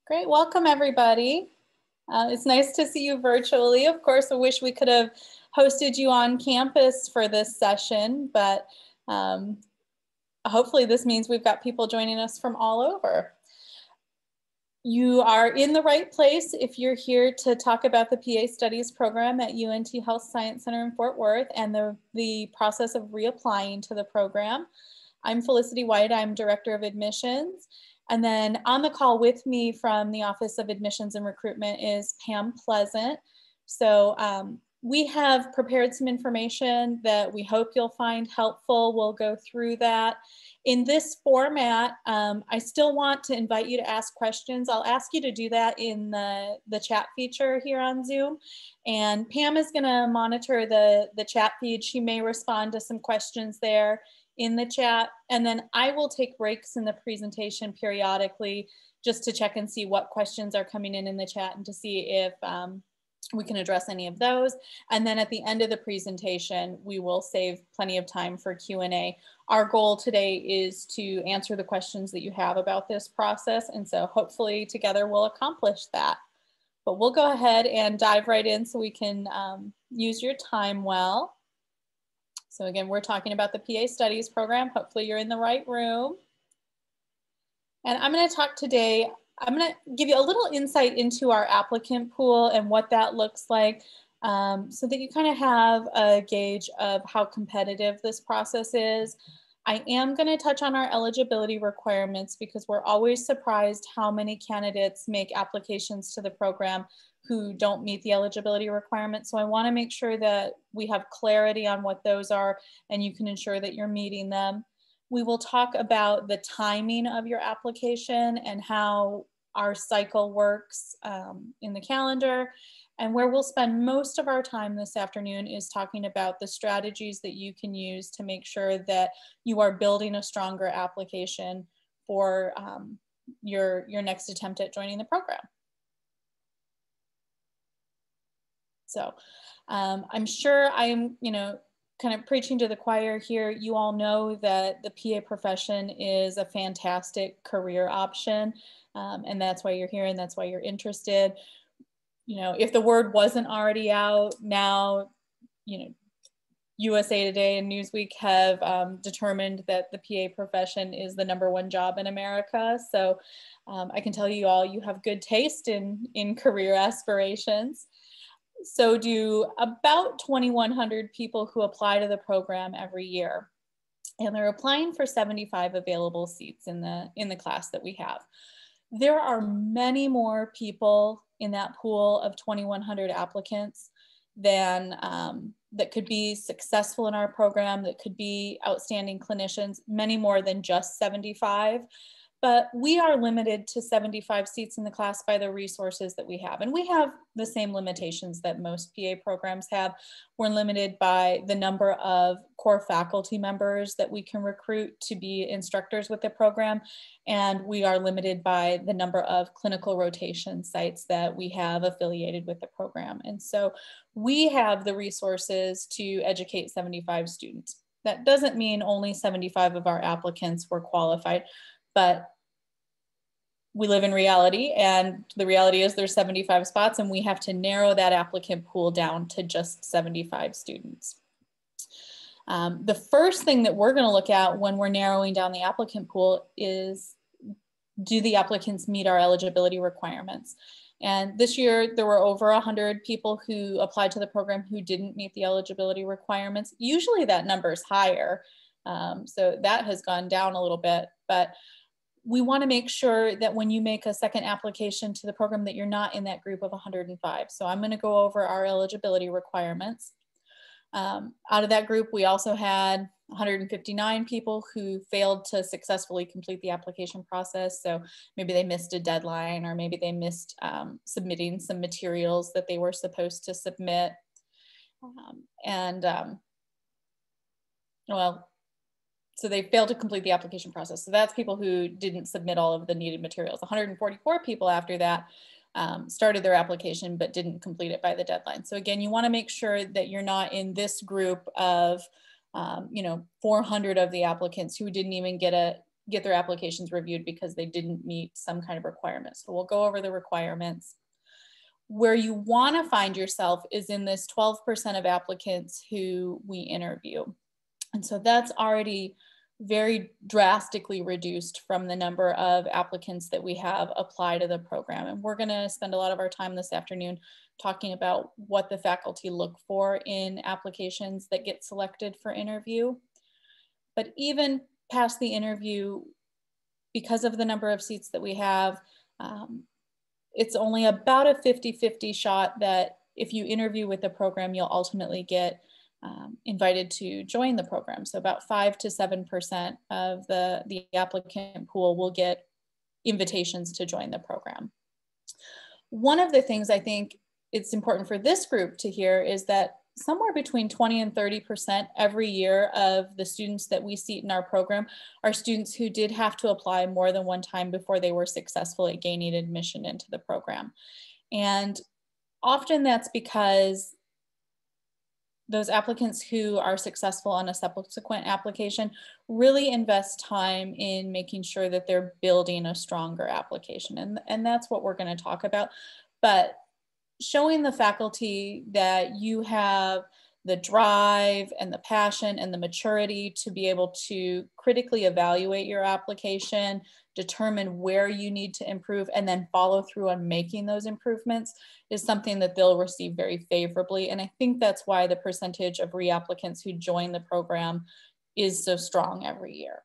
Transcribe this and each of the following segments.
Great, welcome everybody. It's nice to see you virtually. Of course, I wish we could have hosted you on campus for this session, but hopefully this means we've got people joining us from all over. You are in the right place if you're here to talk about the PA Studies program at UNT Health Science Center in Fort Worth and the process of reapplying to the program. I'm Felicity White, I'm Director of Admissions. And then on the call with me from the Office of Admissions and Recruitment is Pam Pleasant. So we have prepared some information that we hope you'll find helpful. We'll go through that. In this format, I still want to invite you to ask questions. I'll ask you to do that in the chat feature here on Zoom. And Pam is gonna monitor the chat feed. She may respond to some questions there in the chat, and then I will take breaks in the presentation periodically just to check and see what questions are coming in the chat and to see if we can address any of those. And then at the end of the presentation, we will save plenty of time for Q&A. Our goal today is to answer the questions that you have about this process, and so hopefully together we'll accomplish that. But we'll go ahead and dive right in so we can use your time well. So again, we're talking about the PA Studies program. Hopefully you're in the right room. And I'm going to talk today, I'm going to give you a little insight into our applicant pool and what that looks like so that you kind of have a gauge of how competitive this process is. I am going to touch on our eligibility requirements because we're always surprised how many candidates make applications to the program who don't meet the eligibility requirements. So I want to make sure that we have clarity on what those are and you can ensure that you're meeting them. We will talk about the timing of your application and how our cycle works in the calendar. And where we'll spend most of our time this afternoon is talking about the strategies that you can use to make sure that you are building a stronger application for your next attempt at joining the program. So I'm sure I'm, kind of preaching to the choir here. You all know that the PA profession is a fantastic career option, and that's why you're here and that's why you're interested. If the word wasn't already out, now, USA Today and Newsweek have determined that the PA profession is the #1 job in America. So I can tell you all, you have good taste in career aspirations. So do about 2,100 people who apply to the program every year. And they're applying for 75 available seats in the class that we have. There are many more people in that pool of 2,100 applicants than that could be successful in our program, that could be outstanding clinicians, many more than just 75. But we are limited to 75 seats in the class by the resources that we have. And we have the same limitations that most PA programs have. We're limited by the number of core faculty members that we can recruit to be instructors with the program. And we are limited by the number of clinical rotation sites that we have affiliated with the program. And so we have the resources to educate 75 students. That doesn't mean only 75 of our applicants were qualified. But we live in reality, and the reality is there's 75 spots, and we have to narrow that applicant pool down to just 75 students. The first thing that we're going to look at when we're narrowing down the applicant pool is, do the applicants meet our eligibility requirements? And this year, there were over 100 people who applied to the program who didn't meet the eligibility requirements. Usually that number is higher, so that has gone down a little bit, but we want to make sure that when you make a second application to the program that you're not in that group of 105. So I'm going to go over our eligibility requirements. Out of that group, we also had 159 people who failed to successfully complete the application process. So maybe they missed a deadline, or maybe they missed submitting some materials that they were supposed to submit. So they failed to complete the application process. So that's people who didn't submit all of the needed materials. 144 people after that started their application but didn't complete it by the deadline. So again, you want to make sure that you're not in this group of 400 of the applicants who didn't even get get their applications reviewed because they didn't meet some kind of requirement. So we'll go over the requirements. Where you want to find yourself is in this 12% of applicants who we interview. And so that's already very drastically reduced from the number of applicants that we have apply to the program. And we're going to spend a lot of our time this afternoon talking about what the faculty look for in applications that get selected for interview. But even past the interview, because of the number of seats that we have, it's only about a 50-50 shot that if you interview with the program, you'll ultimately get invited to join the program. So about 5 to 7% of the applicant pool will get invitations to join the program. One of the things I think it's important for this group to hear is that somewhere between 20 and 30% every year of the students that we seat in our program are students who did have to apply more than one time before they were successful at gaining admission into the program. And often that's because those applicants who are successful on a subsequent application really invest time in making sure that they're building a stronger application. And that's what we're going to talk about. But showing the faculty that you have the drive and the passion and the maturity to be able to critically evaluate your application, determine where you need to improve, and then follow through on making those improvements is something that they'll receive very favorably. And I think that's why the percentage of reapplicants who join the program is so strong every year.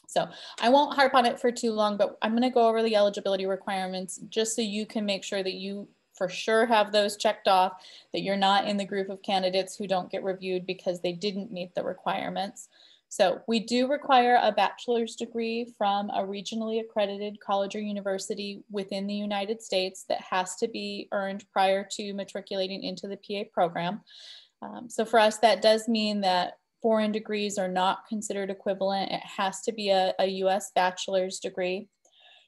So I won't harp on it for too long, but I'm going to go over the eligibility requirements just so you can make sure that you for sure have those checked off, that you're not in the group of candidates who don't get reviewed because they didn't meet the requirements. So we do require a bachelor's degree from a regionally accredited college or university within the United States that has to be earned prior to matriculating into the PA program. So for us, that does mean that foreign degrees are not considered equivalent. It has to be a US bachelor's degree.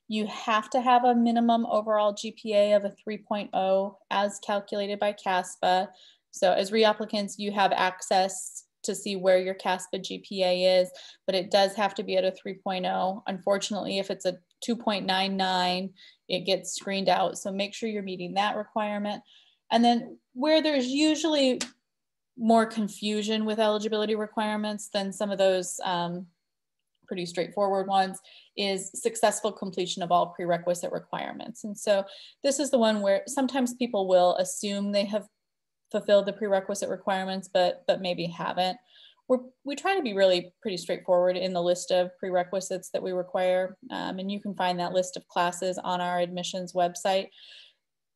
You have to have a minimum overall GPA of a 3.0 as calculated by CASPA. So as reapplicants, you have access to see where your CASPA GPA is, but it does have to be at a 3.0. Unfortunately, if it's a 2.99, it gets screened out. So make sure you're meeting that requirement. And then where there's usually more confusion with eligibility requirements than some of those pretty straightforward ones is successful completion of all prerequisite requirements. And so this is the one where sometimes people will assume they have fulfilled the prerequisite requirements, but maybe haven't. We try to be really pretty straightforward in the list of prerequisites that we require. And you can find that list of classes on our admissions website.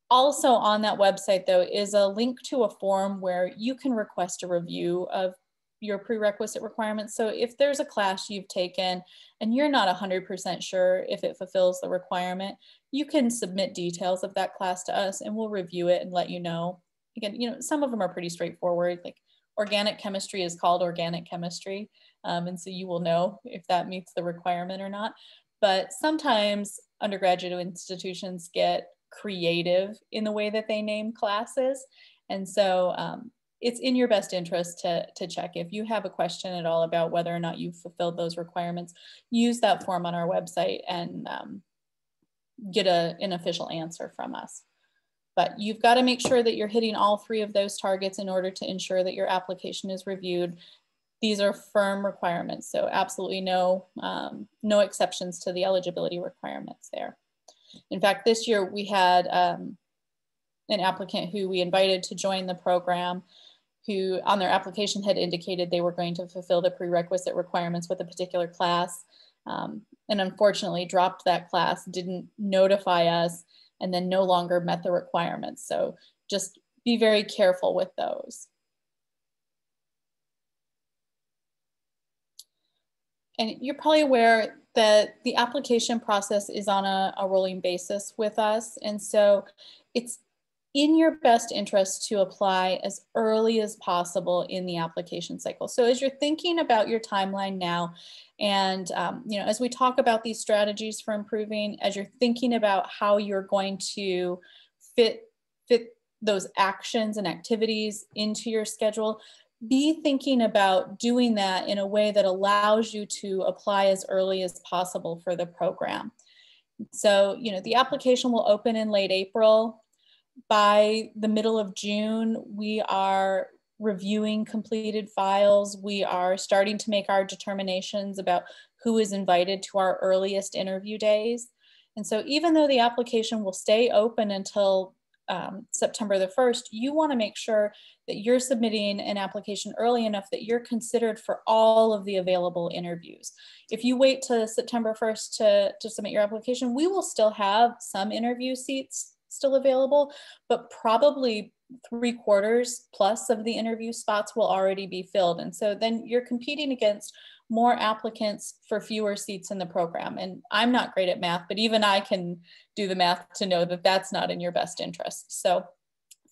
Also on that website, though, is a link to a form where you can request a review of your prerequisite requirements. So if there's a class you've taken and you're not 100% sure if it fulfills the requirement, you can submit details of that class to us and we'll review it and let you know. Again, you know, some of them are pretty straightforward. Like organic chemistry is called organic chemistry. And so you will know if that meets the requirement or not. But sometimes undergraduate institutions get creative in the way that they name classes. And so it's in your best interest to check. If you have a question at all about whether or not you've fulfilled those requirements, use that form on our website and get an official answer from us. But you've got to make sure that you're hitting all three of those targets in order to ensure that your application is reviewed. These are firm requirements, so absolutely no exceptions to the eligibility requirements there. In fact, this year we had an applicant who we invited to join the program who on their application had indicated they were going to fulfill the prerequisite requirements with a particular class and unfortunately dropped that class, didn't notify us, and then no longer met the requirements. So just be very careful with those. And you're probably aware that the application process is on a rolling basis with us. And so it's in your best interest to apply as early as possible in the application cycle. So as you're thinking about your timeline now, and you know, as we talk about these strategies for improving, as you're thinking about how you're going to fit those actions and activities into your schedule, be thinking about doing that in a way that allows you to apply as early as possible for the program. So, the application will open in late April. By the middle of June, we are reviewing completed files. We are starting to make our determinations about who is invited to our earliest interview days. And so even though the application will stay open until September the 1st, you want to make sure that you're submitting an application early enough that you're considered for all of the available interviews. If you wait to September 1st to submit your application, we will still have some interview seats still available, but probably 3/4 plus of the interview spots will already be filled. And so then you're competing against more applicants for fewer seats in the program. And I'm not great at math, but even I can do the math to know that that's not in your best interest. So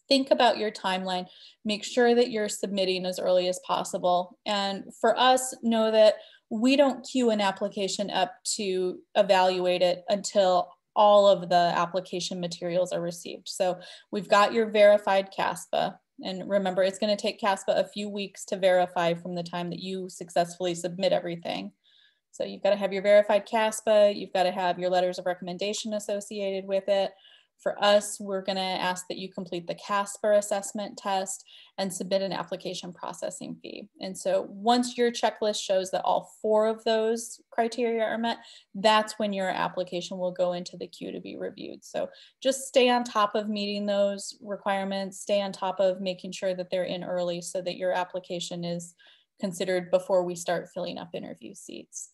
think about your timeline, make sure that you're submitting as early as possible. And for us, know that we don't queue an application up to evaluate it until all of the application materials are received. So we've got your verified CASPA. And remember, it's going to take CASPA a few weeks to verify from the time that you successfully submit everything. So you've got to have your verified CASPA, you've got to have your letters of recommendation associated with it. For us, we're going to ask that you complete the CASPA assessment test and submit an application processing fee. And so once your checklist shows that all 4 of those criteria are met, that's when your application will go into the queue to be reviewed. So just stay on top of meeting those requirements, stay on top of making sure that they're in early so that your application is considered before we start filling up interview seats.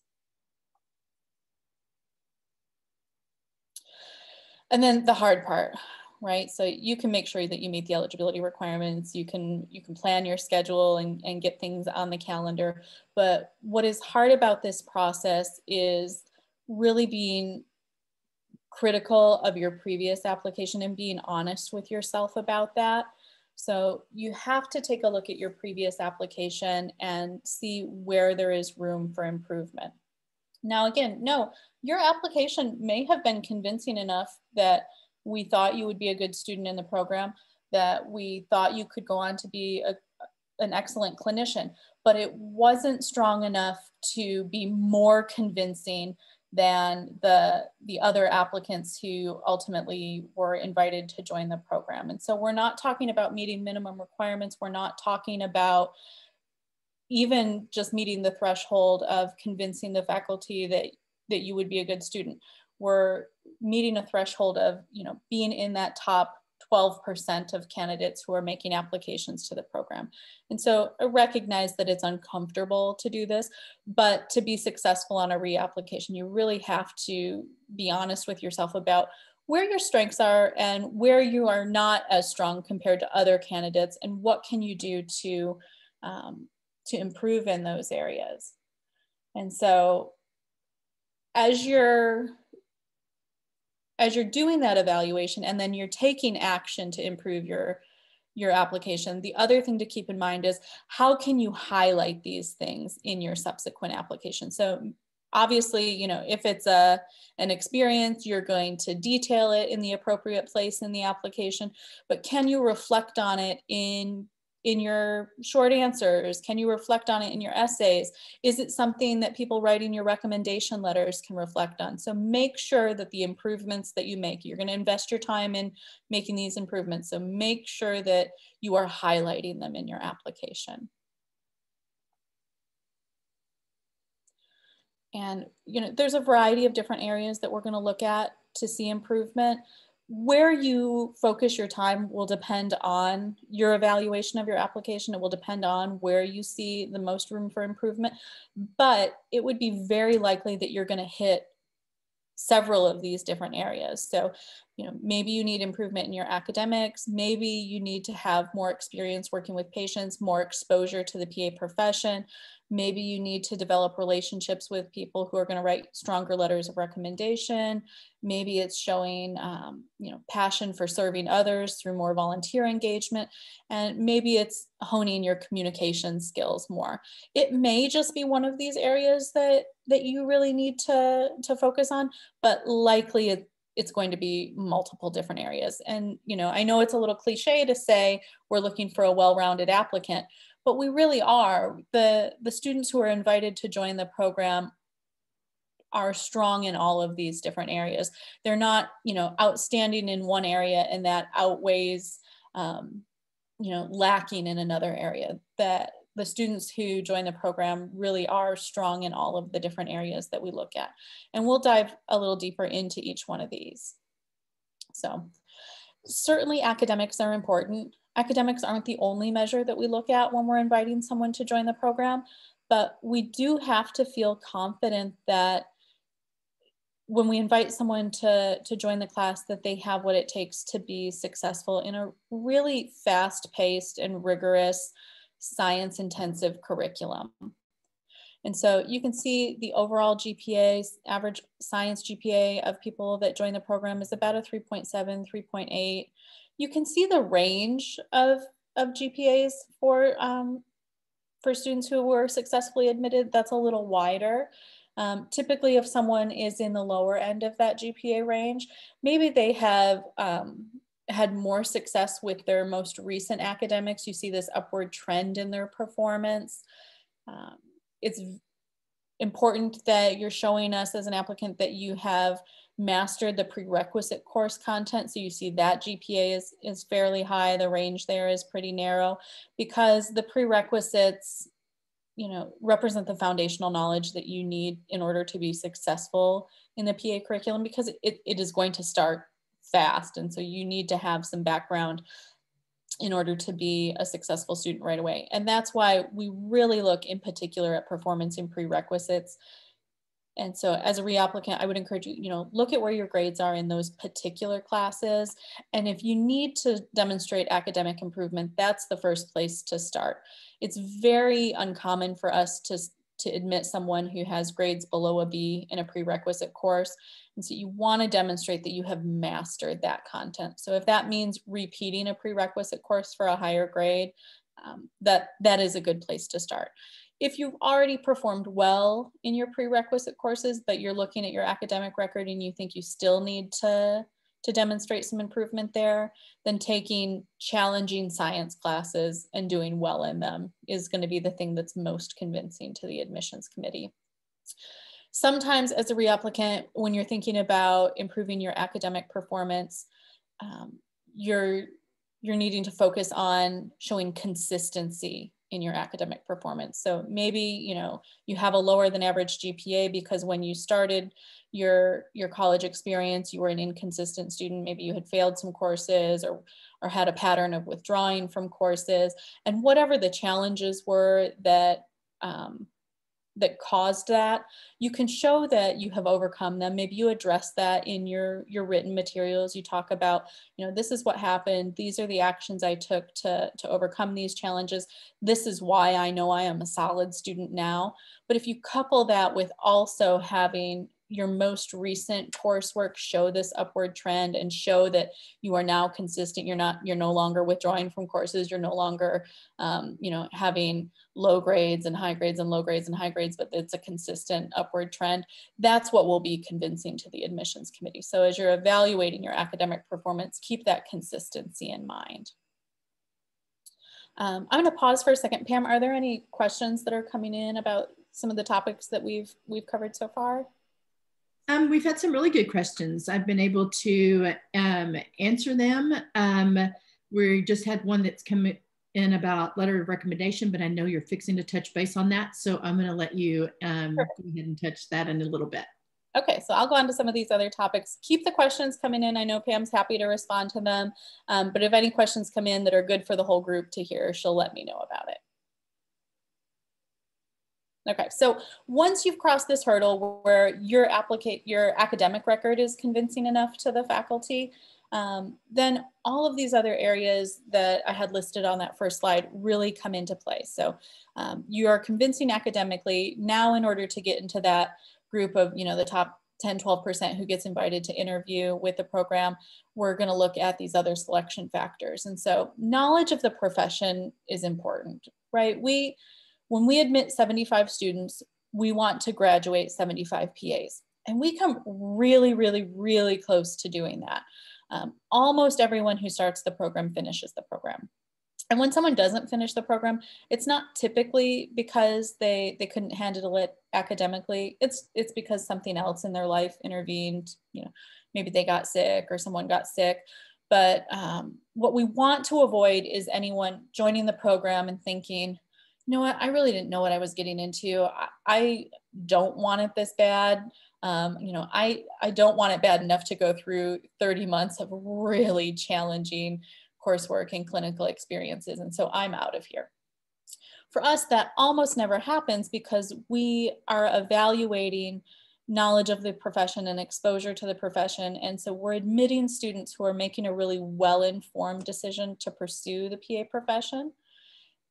And then the hard part, right? So you can make sure that you meet the eligibility requirements. You can plan your schedule and get things on the calendar. But what is hard about this process is really being critical of your previous application and being honest with yourself about that. So you have to take a look at your previous application and see where there is room for improvement. Now, again, no, your application may have been convincing enough that we thought you would be a good student in the program, that we thought you could go on to be an excellent clinician, but it wasn't strong enough to be more convincing than the other applicants who ultimately were invited to join the program. And so we're not talking about meeting minimum requirements. We're not talking about even just meeting the threshold of convincing the faculty that you would be a good student. We're meeting a threshold of, being in that top 12% of candidates who are making applications to the program. And so I recognize that it's uncomfortable to do this, but to be successful on a reapplication, you really have to be honest with yourself about where your strengths are and where you are not as strong compared to other candidates, and what can you do to improve in those areas. And so as you're doing that evaluation and then you're taking action to improve your application, the other thing to keep in mind is how can you highlight these things in your subsequent application. So obviously, if it's an experience, you're going to detail it in the appropriate place in the application, but can you reflect on it in your short answers? Can you reflect on it in your essays? Is it something that people writing your recommendation letters can reflect on? So make sure that the improvements that you make, you're going to invest your time in making these improvements. So make sure that you are highlighting them in your application. And there's a variety of different areas that we're going to look at to see improvement. Where you focus your time will depend on your evaluation of your application. It will depend on where you see the most room for improvement, but it would be very likely that you're going to hit several of these different areas. So, maybe you need improvement in your academics. Maybe you need to have more experience working with patients, more exposure to the PA profession. Maybe you need to develop relationships with people who are going to write stronger letters of recommendation. Maybe it's showing, passion for serving others through more volunteer engagement. And maybe it's honing your communication skills more. It may just be one of these areas that you really need to focus on, but likely it's going to be multiple different areas. And, I know it's a little cliche to say we're looking for a well-rounded applicant, but we really are. The students who are invited to join the program are strong in all of these different areas. They're not, you know, outstanding in one area and that outweighs, you know, lacking in another area. That the students who join the program really are strong in all of the different areas that we look at. And we'll dive a little deeper into each one of these. So certainly academics are important. Academics aren't the only measure that we look at when we're inviting someone to join the program, but we do have to feel confident that when we invite someone to join the class, that they have what it takes to be successful in a really fast-paced and rigorous science-intensive curriculum. And so you can see the overall GPA, average science GPA of people that join the program is about a 3.7, 3.8. You can see the range of GPAs for students who were successfully admitted. That's a little wider. Typically, if someone is in the lower end of that GPA range, maybe they have had more success with their most recent academics. You see this upward trend in their performance. It's important that you're showing us as an applicant that you have mastered the prerequisite course content. So you see that GPA is fairly high. The range there is pretty narrow because the prerequisites, you know, represent the foundational knowledge that you need in order to be successful in the PA curriculum, because it is going to start fast. And so you need to have some background in order to be a successful student right away. And that's why we really look in particular at performance in prerequisites. And so as a reapplicant, I would encourage you, you know, look at where your grades are in those particular classes. And if you need to demonstrate academic improvement, that's the first place to start. It's very uncommon for us to admit someone who has grades below a B in a prerequisite course. And so you want to demonstrate that you have mastered that content. So if that means repeating a prerequisite course for a higher grade, that is a good place to start. If you've already performed well in your prerequisite courses, but you're looking at your academic record and you think you still need to demonstrate some improvement there, then taking challenging science classes and doing well in them is going to be the thing that's most convincing to the admissions committee. Sometimes as a reapplicant, when you're thinking about improving your academic performance, you're needing to focus on showing consistency in your academic performance. So maybe, you know, you have a lower than average GPA because when you started your college experience, you were an inconsistent student. Maybe you had failed some courses or had a pattern of withdrawing from courses, and whatever the challenges were that that caused that, you can show that you have overcome them. Maybe you address that in your written materials. You talk about, you know, this is what happened. These are the actions I took to overcome these challenges. This is why I know I am a solid student now. But if you couple that with also having your most recent coursework show this upward trend and show that you are now consistent, you're no longer withdrawing from courses, you're no longer you know, having low grades and high grades and low grades and high grades, but it's a consistent upward trend. That's what will be convincing to the admissions committee. So as you're evaluating your academic performance, keep that consistency in mind. I'm going to pause for a second. Pam, are there any questions that are coming in about some of the topics that we've covered so far? We've had some really good questions. I've been able to answer them. We just had one that's come in about letter of recommendation, but I know you're fixing to touch base on that. So I'm going to let you go ahead and touch that in a little bit. Okay, so I'll go on to some of these other topics. Keep the questions coming in. I know Pam's happy to respond to them, but if any questions come in that are good for the whole group to hear, she'll let me know about it. Okay, so once you've crossed this hurdle where your academic record is convincing enough to the faculty, then all of these other areas that I had listed on that first slide really come into play. So you are convincing academically. Now, in order to get into that group of, you know, the top 10, 12% who gets invited to interview with the program, we're going to look at these other selection factors. And so knowledge of the profession is important, right? When we admit 75 students, we want to graduate 75 PAs. And we come really, really, really close to doing that. Almost everyone who starts the program finishes the program. And when someone doesn't finish the program, it's not typically because they couldn't handle it academically. It's because something else in their life intervened. You know, maybe they got sick or someone got sick. But what we want to avoid is anyone joining the program and thinking, you know what, I really didn't know what I was getting into. I don't want it this bad. You know, I don't want it bad enough to go through 30 months of really challenging coursework and clinical experiences. And so I'm out of here. For us, that almost never happens because we are evaluating knowledge of the profession and exposure to the profession. And so we're admitting students who are making a really well-informed decision to pursue the PA profession.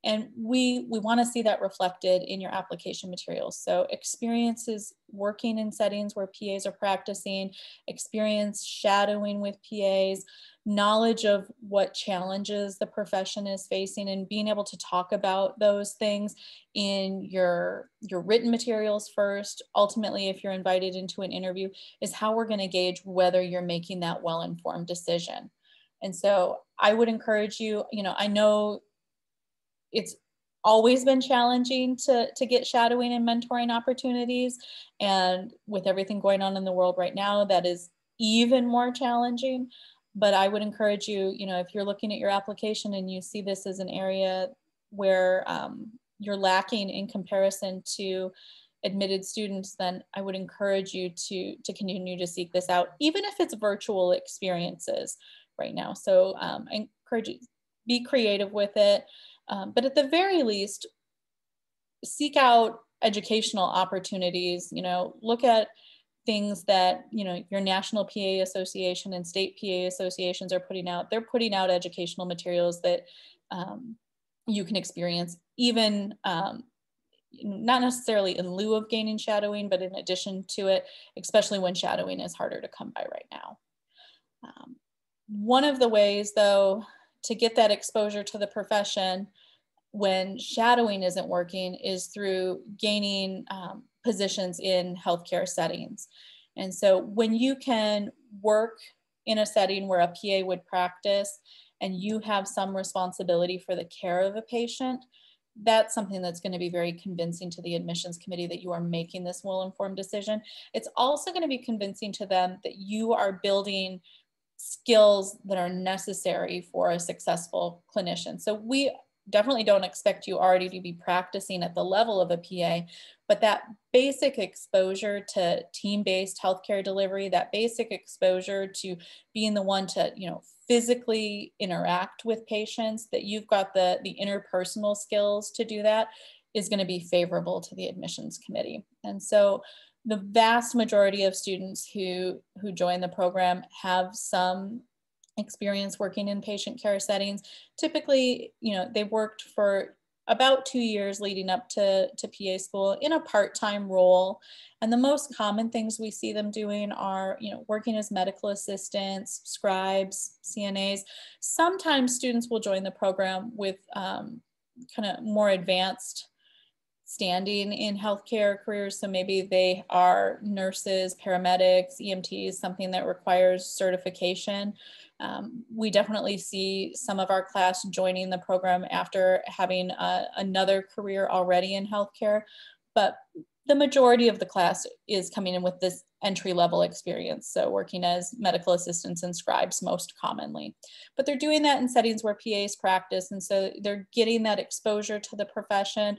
And we want to see that reflected in your application materials. So experiences working in settings where PAs are practicing, experience shadowing with PAs, knowledge of what challenges the profession is facing, and being able to talk about those things in your written materials first. Ultimately, if you're invited into an interview, is how we're going to gauge whether you're making that well-informed decision. And so I would encourage you, you know, I know it's always been challenging to get shadowing and mentoring opportunities. And with everything going on in the world right now, that is even more challenging. But I would encourage you, you know, if you're looking at your application and you see this as an area where you're lacking in comparison to admitted students, then I would encourage you to continue to seek this out, even if it's virtual experiences right now. So I encourage you, be creative with it. But at the very least, seek out educational opportunities, you know, look at things that, you know, your National PA Association and state PA associations are putting out. They're putting out educational materials that you can experience, even not necessarily in lieu of gaining shadowing, but in addition to it, especially when shadowing is harder to come by right now. One of the ways, though, to get that exposure to the profession when shadowing isn't working is through gaining positions in healthcare settings. And so when you can work in a setting where a PA would practice and you have some responsibility for the care of a patient, that's something that's going to be very convincing to the admissions committee that you are making this well-informed decision. It's also going to be convincing to them that you are building skills that are necessary for a successful clinician. So we definitely don't expect you already to be practicing at the level of a PA, but that basic exposure to team-based healthcare delivery, that basic exposure to being the one to, you know, physically interact with patients, that you've got the interpersonal skills to do that, is going to be favorable to the admissions committee. And so the vast majority of students who join the program have some experience working in patient care settings. Typically, you know, they worked for about 2 years leading up to PA school in a part-time role. And the most common things we see them doing are, you know, working as medical assistants, scribes, CNAs. Sometimes students will join the program with kind of more advanced standing in healthcare careers. So maybe they are nurses, paramedics, EMTs, something that requires certification. We definitely see some of our class joining the program after having another career already in healthcare, but the majority of the class is coming in with this entry-level experience. So working as medical assistants and scribes most commonly, but they're doing that in settings where PAs practice. And so they're getting that exposure to the profession,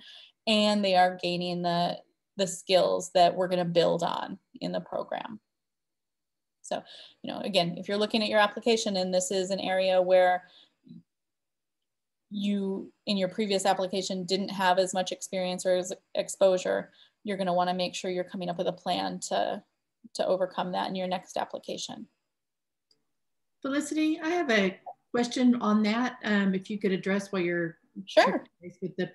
and they are gaining the skills that we're going to build on in the program. So, you know, again, if you're looking at your application and this is an area where you, in your previous application, didn't have as much experience or as exposure, you're going to want to make sure you're coming up with a plan to overcome that in your next application. Felicity, I have a question on that. If you could address while you're sure with the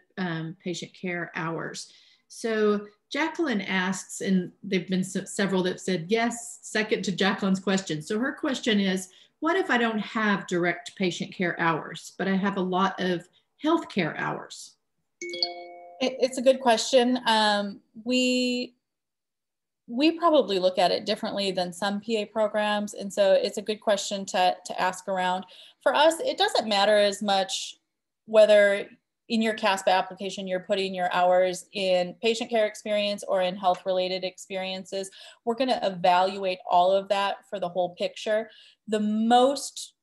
patient care hours. So Jacqueline asks, and there've been several that said yes, second to Jacqueline's question. So her question is, what if I don't have direct patient care hours, but I have a lot of healthcare hours? It's a good question. We probably look at it differently than some PA programs. And so it's a good question to ask around. For us, it doesn't matter as much whether in your CASPA application, you're putting your hours in patient care experience or in health related experiences. We're going to evaluate all of that for the whole picture. The most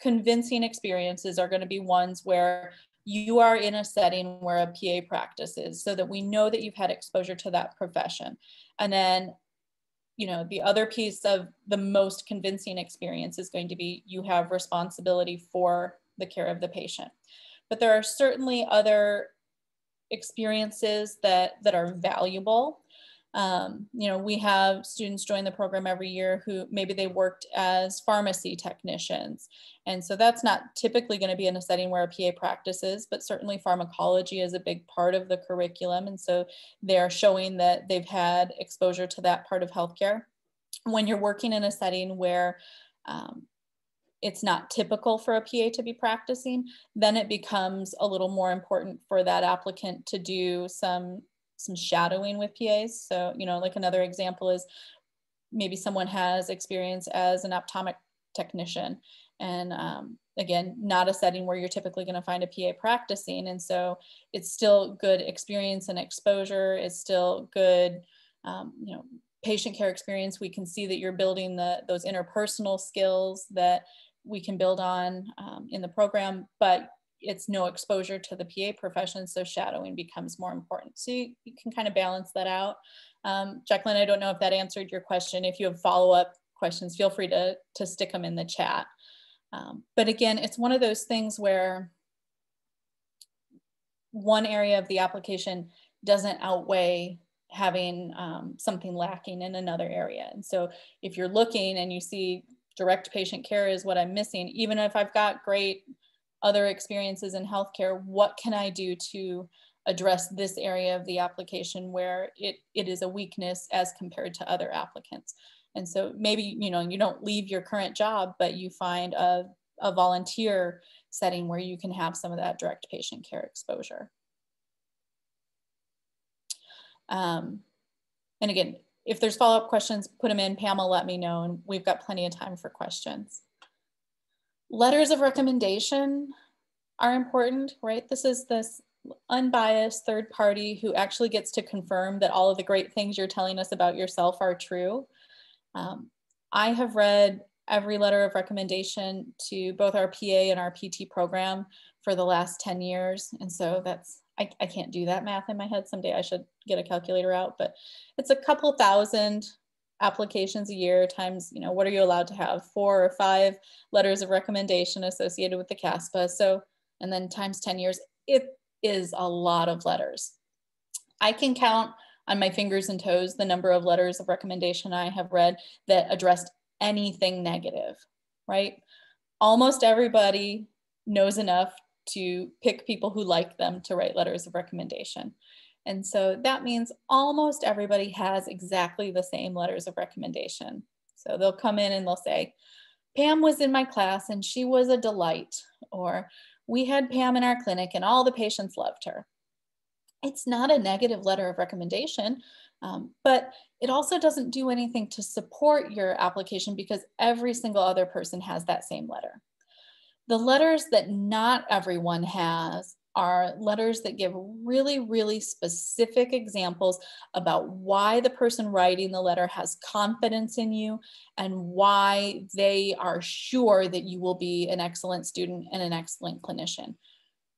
convincing experiences are going to be ones where you are in a setting where a PA practices, so that we know that you've had exposure to that profession. And then, you know, the other piece of the most convincing experience is going to be you have responsibility for the care of the patient. But there are certainly other experiences that are valuable. You know, we have students join the program every year who maybe they worked as pharmacy technicians. And so that's not typically going to be in a setting where a PA practices, but certainly pharmacology is a big part of the curriculum. And so they're showing that they've had exposure to that part of healthcare. When you're working in a setting where it's not typical for a PA to be practicing, then it becomes a little more important for that applicant to do some shadowing with PAs. So, you know, like another example is maybe someone has experience as an optometric technician, and again, not a setting where you're typically going to find a PA practicing. And so it's still good experience and exposure. It's still good, you know, patient care experience. We can see that you're building those interpersonal skills that we can build on in the program, but it's no exposure to the PA profession, so shadowing becomes more important. So you can kind of balance that out. Jacqueline, I don't know if that answered your question. If you have follow-up questions, feel free to stick them in the chat. But again, it's one of those things where one area of the application doesn't outweigh having something lacking in another area. And so if you're looking and you see direct patient care is what I'm missing, even if I've got great other experiences in healthcare, what can I do to address this area of the application where it is a weakness as compared to other applicants? And so maybe, you know, you don't leave your current job, but you find a volunteer setting where you can have some of that direct patient care exposure. And again, if there's follow-up questions, put them in. Pam will let me know, and we've got plenty of time for questions. Letters of recommendation are important, right? This is this unbiased third party who actually gets to confirm that all of the great things you're telling us about yourself are true. I have read every letter of recommendation to both our PA and our PT program for the last 10 years. And so that's, I can't do that math in my head. Someday I should get a calculator out, but it's a couple thousand applications a year times, you know, what are you allowed to have? 4 or 5 letters of recommendation associated with the CASPA. So, and then times 10 years, it is a lot of letters. I can count on my fingers and toes the number of letters of recommendation I have read that addressed anything negative, right? Almost everybody knows enough to pick people who like them to write letters of recommendation. And so that means almost everybody has exactly the same letters of recommendation. So they'll come in and they'll say, Pam was in my class and she was a delight, or we had Pam in our clinic and all the patients loved her. It's not a negative letter of recommendation, but it also doesn't do anything to support your application because every single other person has that same letter. The letters that not everyone has are letters that give really, really specific examples about why the person writing the letter has confidence in you and why they are sure that you will be an excellent student and an excellent clinician.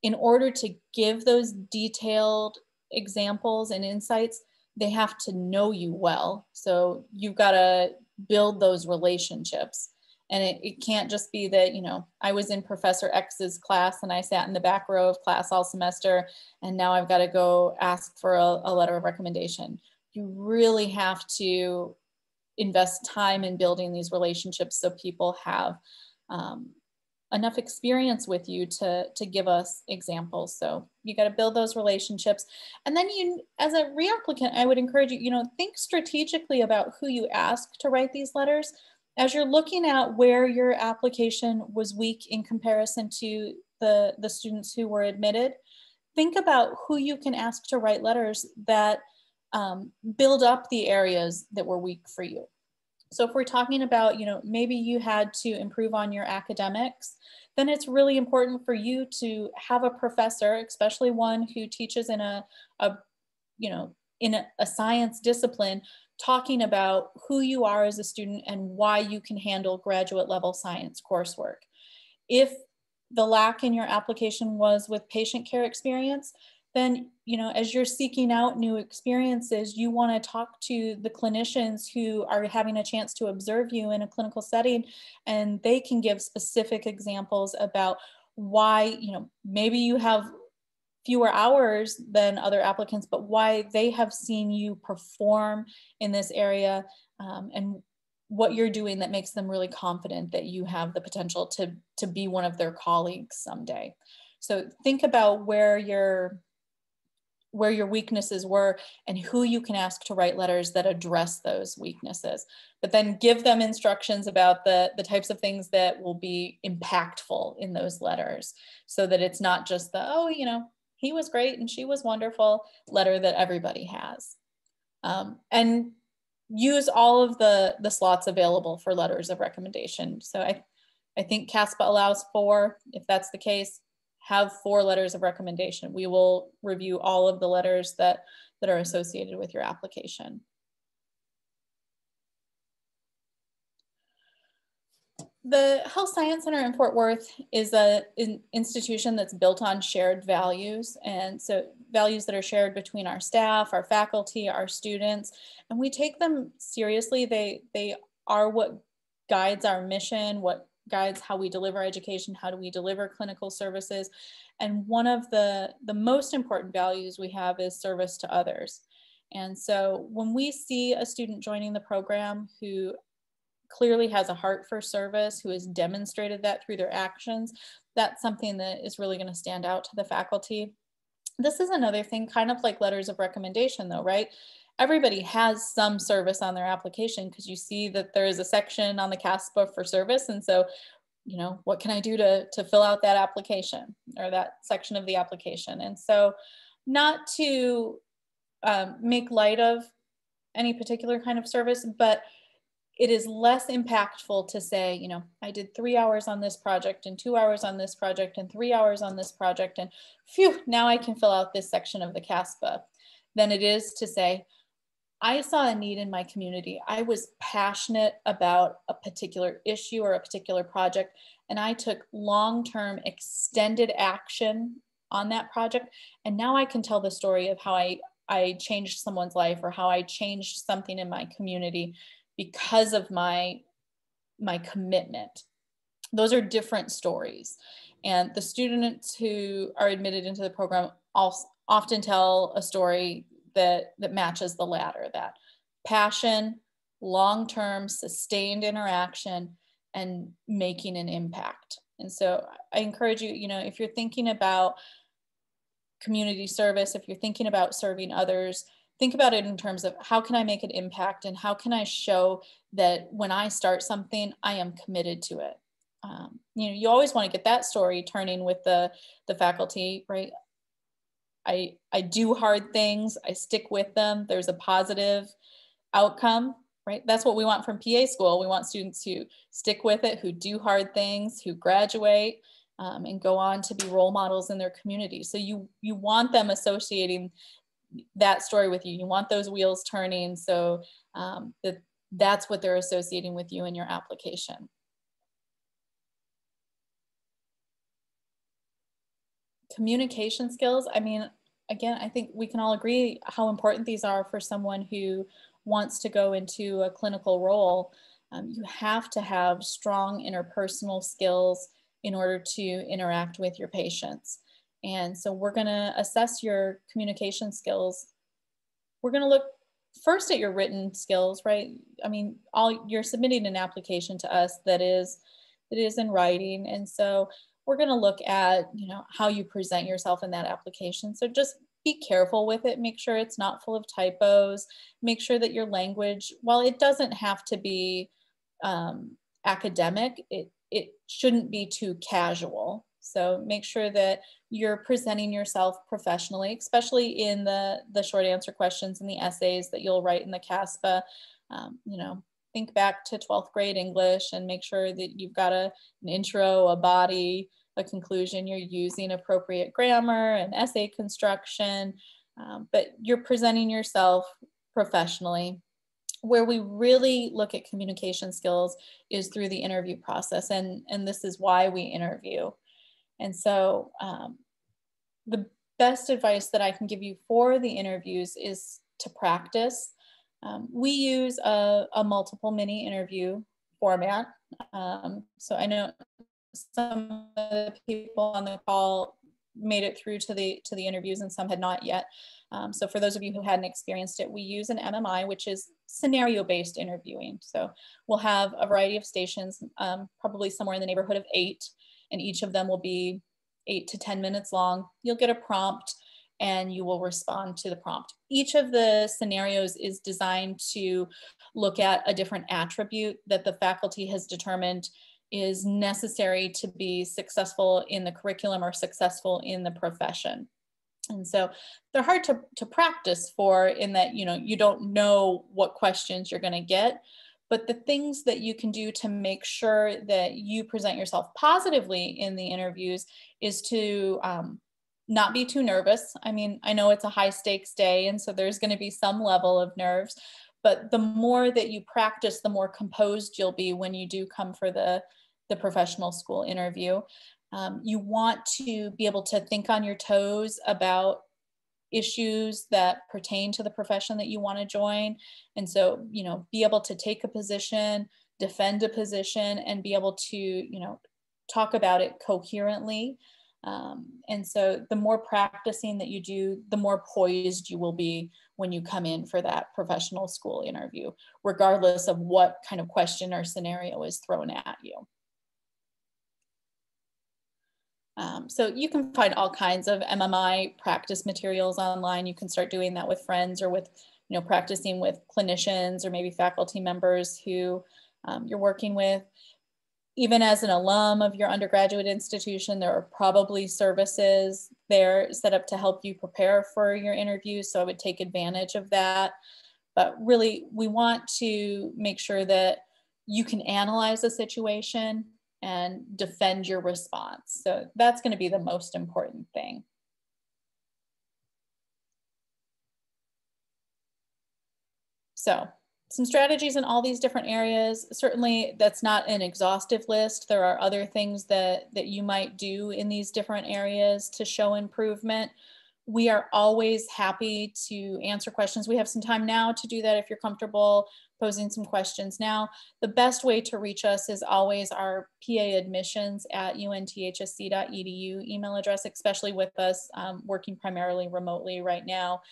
In order to give those detailed examples and insights, they have to know you well. So you've got to build those relationships. And it can't just be that, you know, I was in Professor X's class and I sat in the back row of class all semester, and now I've got to go ask for a letter of recommendation. You really have to invest time in building these relationships so people have enough experience with you to give us examples. So you got to build those relationships. And then you, as a re-applicant, I would encourage you, you know, think strategically about who you ask to write these letters. As you're looking at where your application was weak in comparison to the students who were admitted, think about who you can ask to write letters that build up the areas that were weak for you. So if we're talking about, you know, maybe you had to improve on your academics, then it's really important for you to have a professor, especially one who teaches in a you know, in a science discipline, talking about who you are as a student and why you can handle graduate level science coursework. If the lack in your application was with patient care experience, then, you know, as you're seeking out new experiences, you want to talk to the clinicians who are having a chance to observe you in a clinical setting, and they can give specific examples about why, you know, maybe you have fewer hours than other applicants, but why they have seen you perform in this area, and what you're doing that makes them really confident that you have the potential to be one of their colleagues someday. So think about where your weaknesses were and who you can ask to write letters that address those weaknesses, but then give them instructions about the types of things that will be impactful in those letters, so that it's not just the, oh, you know, he was great and she was wonderful letter that everybody has. And use all of the slots available for letters of recommendation. So I think CASPA allows 4. If that's the case, have 4 letters of recommendation. We will review all of the letters that are associated with your application. The Health Science Center in Fort Worth is an institution that's built on shared values. And so values that are shared between our staff, our faculty, our students, and we take them seriously. They are what guides our mission, what guides how we deliver education, how do we deliver clinical services. And one of the most important values we have is service to others. And so when we see a student joining the program who clearly has a heart for service, who has demonstrated that through their actions, that's something that is really going to stand out to the faculty. This is another thing, kind of like letters of recommendation though, right? Everybody has some service on their application, because you see that there is a section on the CASPA for service. And so, you know, what can I do to fill out that application or that section of the application? And so not to make light of any particular kind of service, but it is less impactful to say, you know, I did 3 hours on this project and 2 hours on this project and 3 hours on this project, and phew, now I can fill out this section of the CASPA, than it is to say, I saw a need in my community. I was passionate about a particular issue or a particular project, and I took long-term extended action on that project. And now I can tell the story of how I changed someone's life, or how I changed something in my community because of my commitment. Those are different stories. And the students who are admitted into the program often tell a story that matches the latter, that passion, long-term, sustained interaction, and making an impact. And so I encourage you, you know, if you're thinking about community service, if you're thinking about serving others, think about it in terms of how can I make an impact, and how can I show that when I start something, I am committed to it. You know, you always want to get that story turning with the faculty, right? I do hard things, I stick with them, there's a positive outcome, right? That's what we want from PA school. We want students who stick with it, who do hard things, who graduate, and go on to be role models in their community. So you want them associating that story with you. You want those wheels turning, so that's what they're associating with you in your application. Communication skills, I mean, again, I think we can all agree how important these are for someone who wants to go into a clinical role. You have to have strong interpersonal skills in order to interact with your patients. And so we're going to assess your communication skills. We're going to look first at your written skills, right? I mean, you're submitting an application to us that is in writing. And so we're going to look at, you know, how you present yourself in that application. So just be careful with it. Make sure it's not full of typos. Make sure that your language, while it doesn't have to be academic, it shouldn't be too casual. So make sure that you're presenting yourself professionally, especially in the short answer questions and the essays that you'll write in the CASPA. You know, think back to 12th grade English and make sure that you've got an intro, a body, a conclusion, you're using appropriate grammar and essay construction, but you're presenting yourself professionally. Where we really look at communication skills is through the interview process, and this is why we interview. And so the best advice that I can give you for the interviews is to practice. We use a multiple mini interview format. So I know some of the people on the call made it through to the interviews and some had not yet. So for those of you who hadn't experienced it, we use an MMI, which is scenario-based interviewing. So we'll have a variety of stations, probably somewhere in the neighborhood of 8, and each of them will be 8 to 10 minutes long. You'll get a prompt and you will respond to the prompt. Each of the scenarios is designed to look at a different attribute that the faculty has determined is necessary to be successful in the curriculum or successful in the profession. And so they're hard to practice for, in that, you know, you don't know what questions you're going to get, but the things that you can do to make sure that you present yourself positively in the interviews is to not be too nervous. I mean, I know it's a high stakes day, and so there's going to be some level of nerves, but the more that you practice, the more composed you'll be when you do come for the professional school interview. You want to be able to think on your toes about issues that pertain to the profession that you want to join. And so, you know, be able to take a position, defend a position, and be able to, you know, talk about it coherently. And so the more practicing that you do, the more poised you will be when you come in for that professional school interview, regardless of what kind of question or scenario is thrown at you. So you can find all kinds of MMI practice materials online. You can start doing that with friends or with, you know, practicing with clinicians or maybe faculty members who you're working with. Even as an alum of your undergraduate institution, there are probably services there set up to help you prepare for your interview. So I would take advantage of that. But really, we want to make sure that you can analyze a situation and defend your response. So that's going to be the most important thing. So some strategies in all these different areas. Certainly that's not an exhaustive list. There are other things that you might do in these different areas to show improvement. We are always happy to answer questions. We have some time now to do that if you're comfortable posing some questions now. The best way to reach us is always our paadmissions@unthsc.edu email address, especially with us working primarily remotely right now.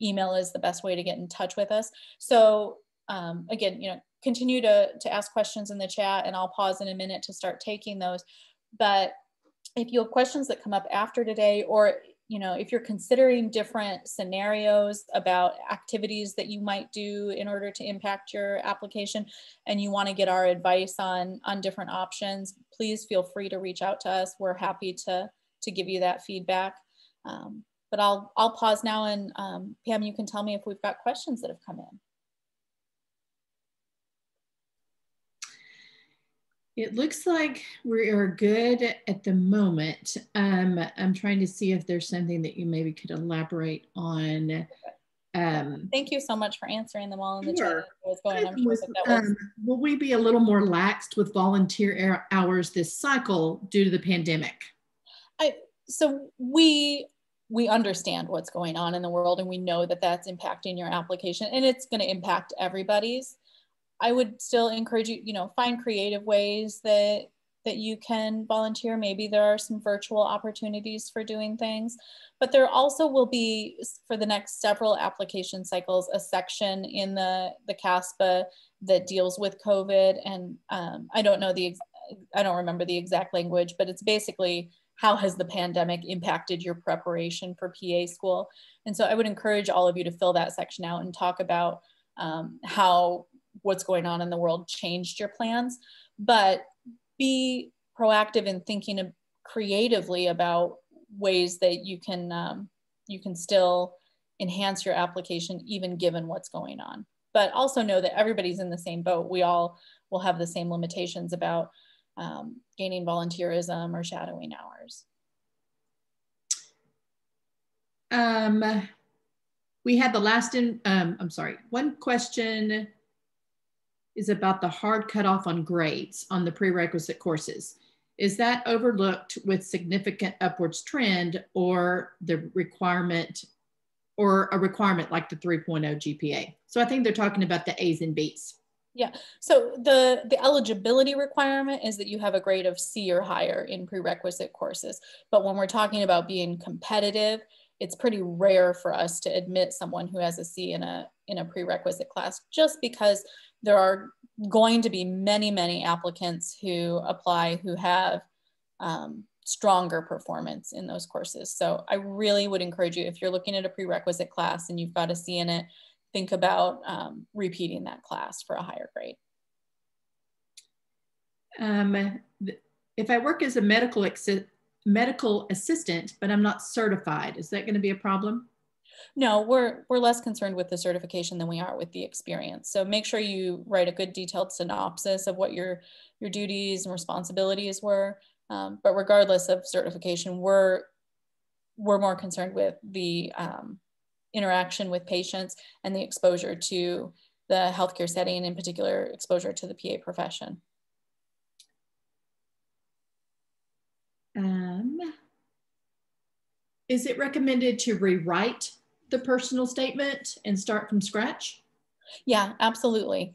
Email is the best way to get in touch with us. So again, you know, continue to ask questions in the chat, and I'll pause in a minute to start taking those. But if you have questions that come up after today, or you know, if you're considering different scenarios about activities that you might do in order to impact your application, and you want to get our advice on different options, please feel free to reach out to us. We're happy to give you that feedback. But I'll pause now, and Pam, you can tell me if we've got questions that have come in. It looks like we are good at the moment. I'm trying to see if there's something that you maybe could elaborate on. Thank you so much for answering them all in the chat. Will we be a little more laxed with volunteer hours this cycle due to the pandemic? So we understand what's going on in the world, and we know that that's impacting your application, and it's going to impact everybody's. I would still encourage you, you know, find creative ways that you can volunteer. Maybe there are some virtual opportunities for doing things, but there also will be, for the next several application cycles, a section in the CASPA that deals with COVID. And I don't remember the exact language, but it's basically, how has the pandemic impacted your preparation for PA school? And so I would encourage all of you to fill that section out and talk about how what's going on in the world changed your plans, but be proactive in thinking creatively about ways that you can still enhance your application, even given what's going on. but also know that everybody's in the same boat. We all will have the same limitations about gaining volunteerism or shadowing hours. We had the last one question is about the hard cutoff on grades on the prerequisite courses. Is that overlooked with significant upwards trend, or the requirement, or a requirement like the 3.0 GPA? So I think they're talking about the A's and B's. Yeah, so the eligibility requirement is that you have a grade of C or higher in prerequisite courses. But when we're talking about being competitive, it's pretty rare for us to admit someone who has a C in a prerequisite class, just because there are going to be many, many applicants who apply who have stronger performance in those courses. So I really would encourage you, if you're looking at a prerequisite class and you've got a C in it, think about repeating that class for a higher grade. If I work as a medical assistant, but I'm not certified, is that going to be a problem? No, we're less concerned with the certification than we are with the experience. So make sure you write a good detailed synopsis of what your duties and responsibilities were. But regardless of certification, we're more concerned with the interaction with patients and the exposure to the healthcare setting, in particular exposure to the PA profession. Is it recommended to rewrite the personal statement and start from scratch? Yeah, absolutely.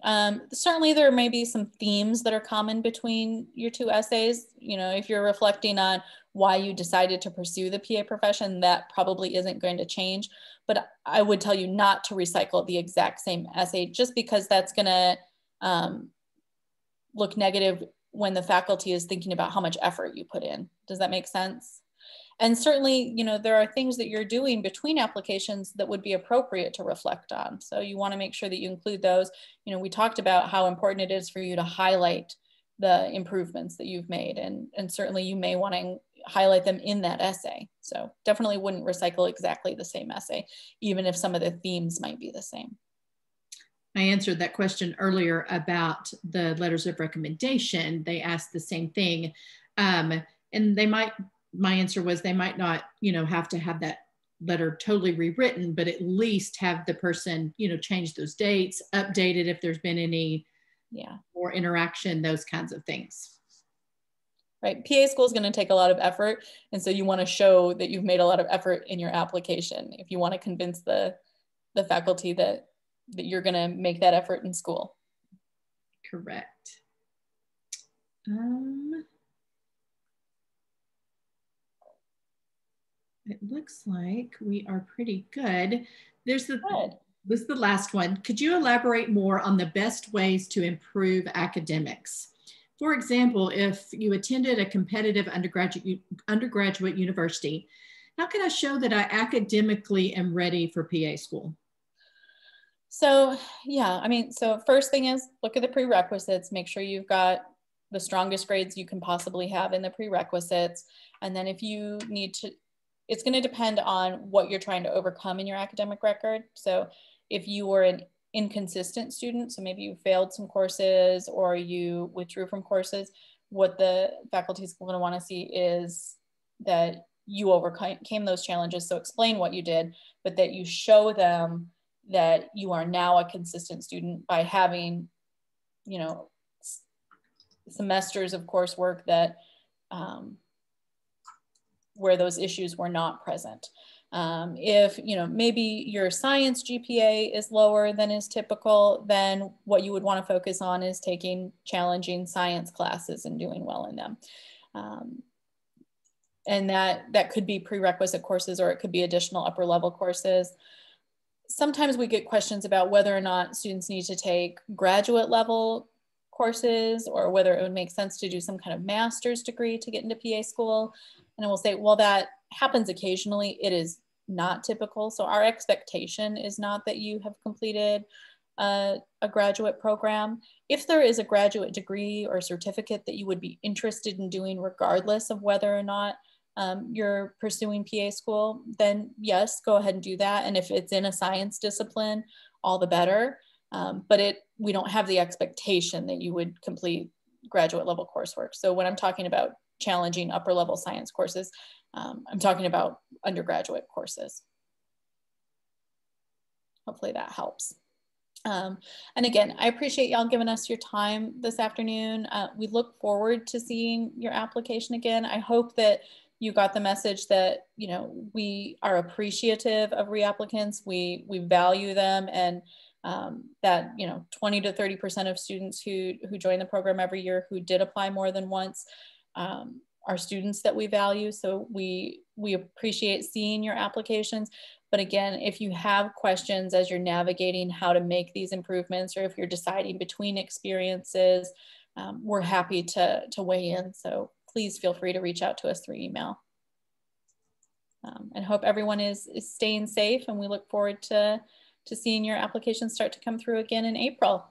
Certainly there may be some themes that are common between your two essays. You know, if you're reflecting on why you decided to pursue the PA profession, that probably isn't going to change. But I would tell you not to recycle the exact same essay, just because that's going to look negative when the faculty is thinking about how much effort you put in. Does that make sense? And certainly, you know, there are things that you're doing between applications that would be appropriate to reflect on. So you want to make sure that you include those. You know, we talked about how important it is for you to highlight the improvements that you've made. And certainly you may want to highlight them in that essay. So definitely wouldn't recycle exactly the same essay, even if some of the themes might be the same. I answered that question earlier about the letters of recommendation. They asked the same thing. And my answer was they might not, you know, have to have that letter totally rewritten, but at least have the person, you know, change those dates, update it if there's been any more interaction, those kinds of things. Right. PA school is going to take a lot of effort. And so you want to show that you've made a lot of effort in your application if you want to convince the faculty that you're going to make that effort in school. Correct. It looks like we are pretty good. This is the last one. Could you elaborate more on the best ways to improve academics? For example, if you attended a competitive undergraduate university, how can I show that I academically am ready for PA school? So yeah, I mean, so first thing is look at the prerequisites, make sure you've got the strongest grades you can possibly have in the prerequisites. And then if you need to, it's going to depend on what you're trying to overcome in your academic record. So if you were an inconsistent student, so maybe you failed some courses or you withdrew from courses, what the faculty is going to want to see is that you overcame those challenges. So explain what you did, but that you show them that you are now a consistent student by having, you know, semesters of coursework that where those issues were not present. If, you know, maybe your science GPA is lower than is typical, then what you would want to focus on is taking challenging science classes and doing well in them. And that could be prerequisite courses, or it could be additional upper level courses. Sometimes we get questions about whether or not students need to take graduate level courses, or whether it would make sense to do some kind of master's degree to get into PA school. And I will say, well, that happens occasionally. It is not typical. So our expectation is not that you have completed a graduate program. If there is a graduate degree or certificate that you would be interested in doing, regardless of whether or not you're pursuing PA school, then yes, go ahead and do that. And if it's in a science discipline, all the better. but we don't have the expectation that you would complete graduate level coursework. So when I'm talking about challenging upper level science courses, I'm talking about undergraduate courses. Hopefully that helps. And again, I appreciate y'all giving us your time this afternoon. We look forward to seeing your application again. I hope that you got the message that, you know, we are appreciative of reapplicants. We value them, and that, you know, 20 to 30% of students who join the program every year who did apply more than once are students that we value. So we appreciate seeing your applications. But again, if you have questions as you're navigating how to make these improvements, or if you're deciding between experiences, we're happy to weigh in. So please feel free to reach out to us through email. And hope everyone is staying safe, and we look forward to seeing your applications start to come through again in April.